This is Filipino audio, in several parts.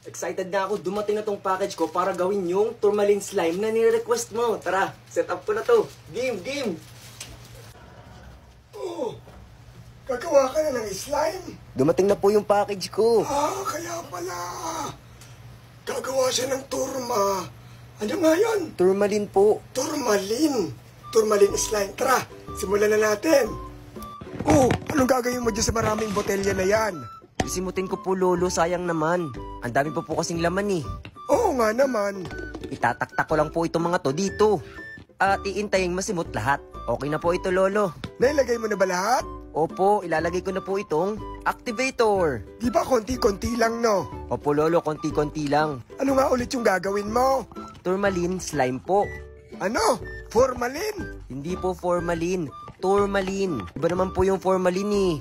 Excited na ako. Dumating na tong package ko para gawin yung tourmaline slime na nire-request mo. Tara, set up ko na to. Game! Oh, gagawa ka na ng slime? Dumating na po yung package ko. Kaya pala. Gagawa siya ng turma. Ano nga yun? Tourmaline po. Turmalin. Turmalin slime. Tara, simulan na natin. Oh, anong gagawin mo dyan sa maraming botelya na yan? Sisimutin ko po, Lolo. Sayang naman. Ang dami po kasing laman eh. Oo nga naman. Itataktak ko lang po itong mga to dito. At iintaying masimot lahat. Okay na po ito, Lolo. Nailagay mo na ba lahat? Opo, ilalagay ko na po itong activator. Di ba konti-konti lang, no? Opo, Lolo, konti-konti lang. Ano nga ulit yung gagawin mo? Tourmaline slime po. Ano? Formalin? Hindi po formalin. Tourmaline. Iba naman po yung formalin eh.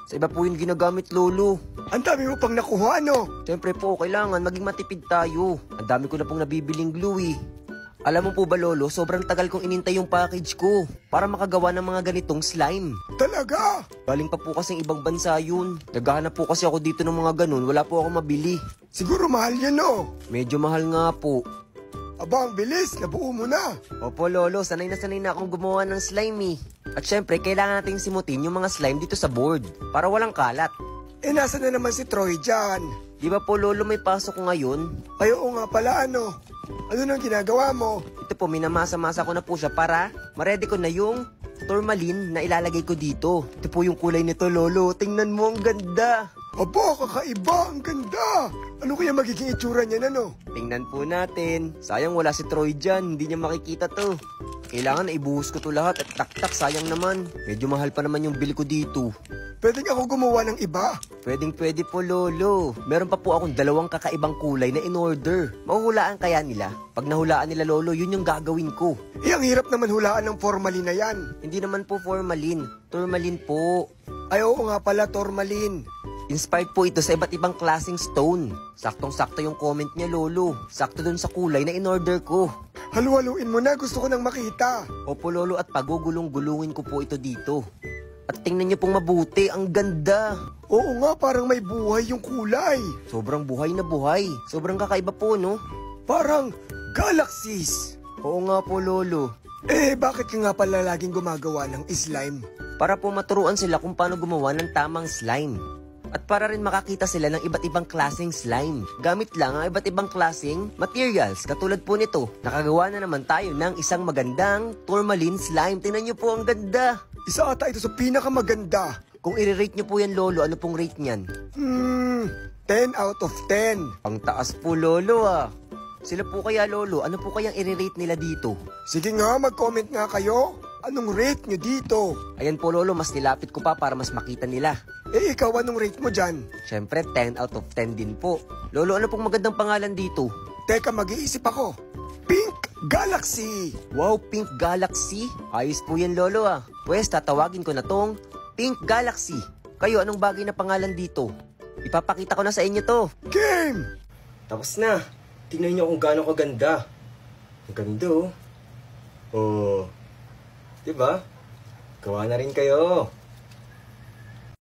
Sa iba po yung ginagamit, Lolo. Ang dami mo pang nakuha, no? Siyempre po, kailangan maging matipid tayo. Ang dami ko na pong nabibiling glue eh. Alam mo po ba, Lolo, sobrang tagal kong inintay yung package ko para makagawa ng mga ganitong slime. Talaga? Galing pa po kasing ibang bansa yun. Naghahanap po kasi ako dito ng mga ganun, wala po akong mabili. Siguro mahal yun, no? Medyo mahal nga po. Aba, ang bilis. Nabuo mo na. Opo, Lolo, sanay na akong gumawa ng slime eh. At syempre, kailangan nating simutin yung mga slime dito sa board para walang kalat. Nasa na naman si Troy dyan? Di ba po, Lolo, may pasok ko ngayon? Ay, oo nga pala, ano? Ano nang ginagawa mo? Ito po, minamasa-masa ko na po siya para ma-ready ko na yung tourmaline na ilalagay ko dito. Ito po yung kulay nito, Lolo. Tingnan mo, ang ganda. Aba, kakaiba. Ang ganda. Ano kaya magiging itsura niya, ano? Tingnan po natin. Sayang wala si Troy dyan. Hindi niya makikita to. Kailangan na ibuhos ko to lahat at tak-tak, sayang naman. Medyo mahal pa naman yung bill ko dito. Pwedeng ako gumawa ng iba? Pwedeng-pwede po, Lolo. Meron pa po akong dalawang kakaibang kulay na in-order. Mahuhulaan kaya nila? Pag nahulaan nila, Lolo, yun yung gagawin ko. Ang hirap naman hulaan ng formalin na yan. Hindi naman po formalin. Tourmaline po. Ay, oo nga pala, Tourmaline. Inspired po ito sa iba't ibang klaseng stone. Saktong-sakto yung comment niya, Lolo. Sakto dun sa kulay na in-order ko. Halu-haluin mo na, gusto ko nang makita. Opo, Lolo, at pagugulong-gulungin ko po ito dito. At tingnan niyo pong mabuti, ang ganda. Oo nga, parang may buhay yung kulay. Sobrang buhay na buhay. Sobrang kakaiba po, no? Parang galaxies. Oo nga po, Lolo. Bakit ka nga pala laging gumagawa ng slime? Para po maturuan sila kung paano gumawa ng tamang slime. At para rin makakita sila ng iba't ibang klaseng slime. Gamit lang ang iba't ibang klaseng materials. Katulad po nito, nakagawa na naman tayo ng isang magandang tourmaline slime. Tingnan niyo po, ang ganda. Isa ata ito sa pinakamaganda. Kung i-rate niyo po yan, Lolo, ano pong rate niyan? 10 out of 10. Ang taas po, Lolo ah. Sila po kaya, Lolo, ano po kayang i-rate nila dito? Sige nga, mag-comment nga kayo. Anong rate nyo dito? Ayan po, Lolo, mas nilapit ko pa para mas makita nila. Ikaw, anong rate mo dyan? Siyempre, 10 out of 10 din po. Lolo, ano pong magandang pangalan dito? Teka, mag-iisip ako. Pink Galaxy! Wow, Pink Galaxy? Ayos po yan, Lolo ah. Pwes, tatawagin ko na tong Pink Galaxy. Kayo, anong bagay na pangalan dito? Ipapakita ko na sa inyo to. Game! Tapos na. Tingnan niyo kung gaano kaganda. Ang ganda oh. Oh. Diba? Gawa na rin kayo.